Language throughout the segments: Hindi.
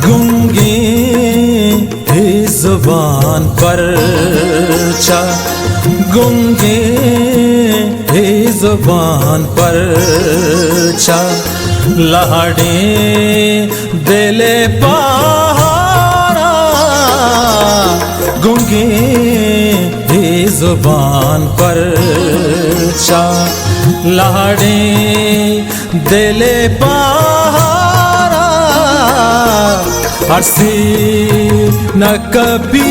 गूंगी ही जुबान पर चा, गूंगी ही जुबान पर चा, लाड़े दिले पहाड़ा गूंगी ही जुबान पर चा, लाड़े दिले पहाड़ा हर्षी न कभी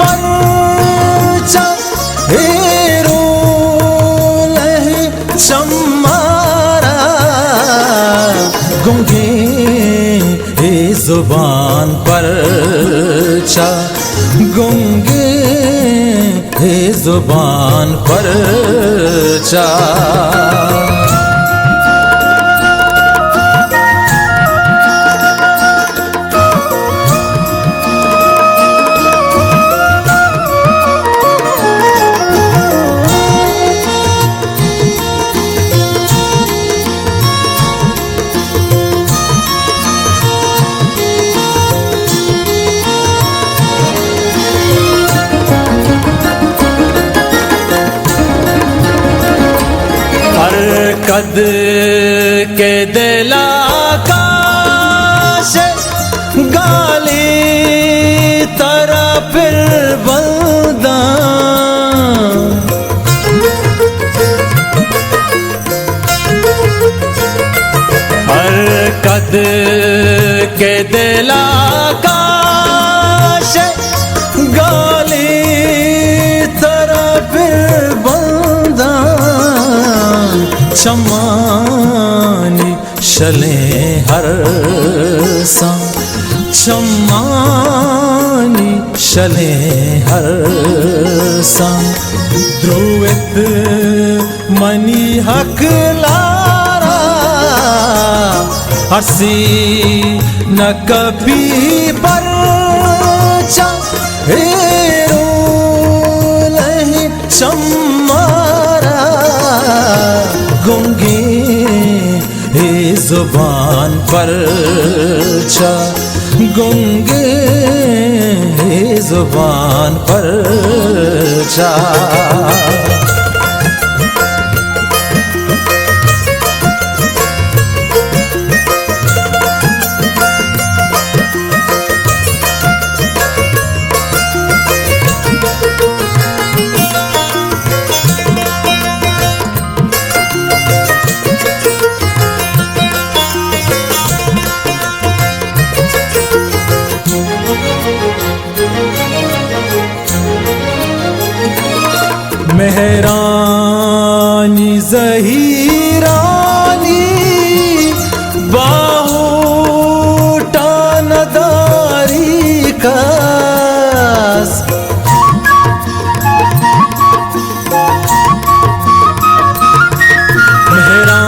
पंचा हेरो लहे चमारा गूंगे हे जुबान पर चा, गूंगे हे जुबान पर चा। कद के दिला काश गाली तरा फिर बंदा, हर कद के दिला काश गाली तरा फिर बंदा, चमानी शले हर सा, चमानी शले हर सा, ध्रुवित मनी हक लारा हर्षी न कभी परचा हेरो लहे चमारा गूंगे हे जुबान पर चा, गूंगे हे जुबान पर चा। मेहरानी ज़हीरानी बाहूटा नदारी कास,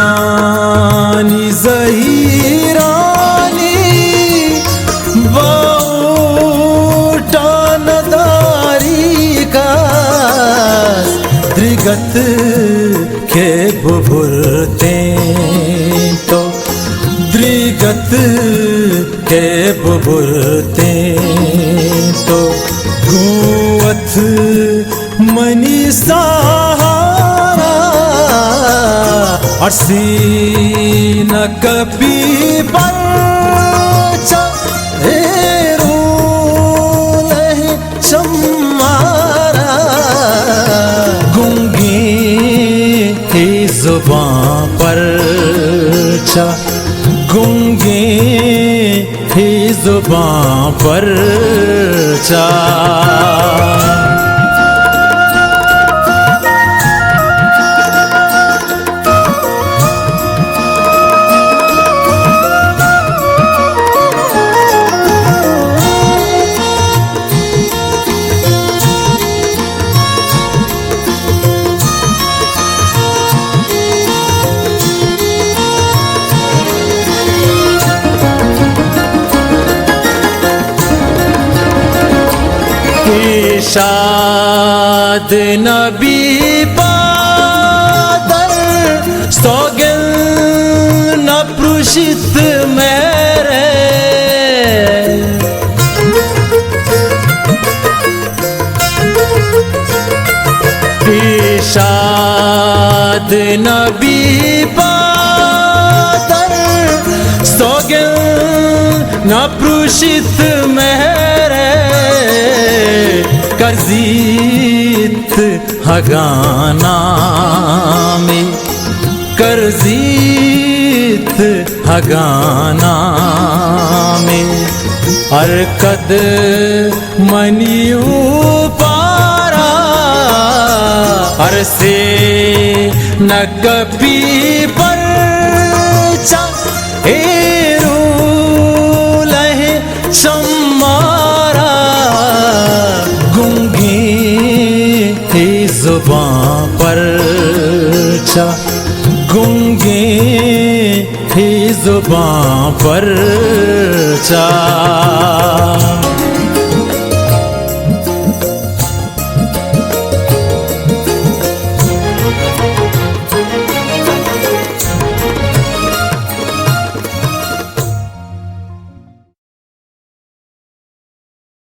मेहरानी ज़हीरानी बाहूटा नदारी कास, त्रिगत के बुबुरते तो, त्रिगत के बुबुरते तो, गुवत मनी सहारा हर्षी न कभी परचा हेरो लहे चमारा गूंगे हे जुबान पर चा, गूंगे हे जुबान पर चा। शाद नबी बादर सौगन न पृषित मेरे याद नबी पातर सोगल न प्रुषित मेरे करजीत हगाना में करजीत हगाना में अरकद मनियू पारा अरसे न कपी पर एरू लहे चमारा गूंगी ही जुबां पर गूंगे ही जुबां पर चा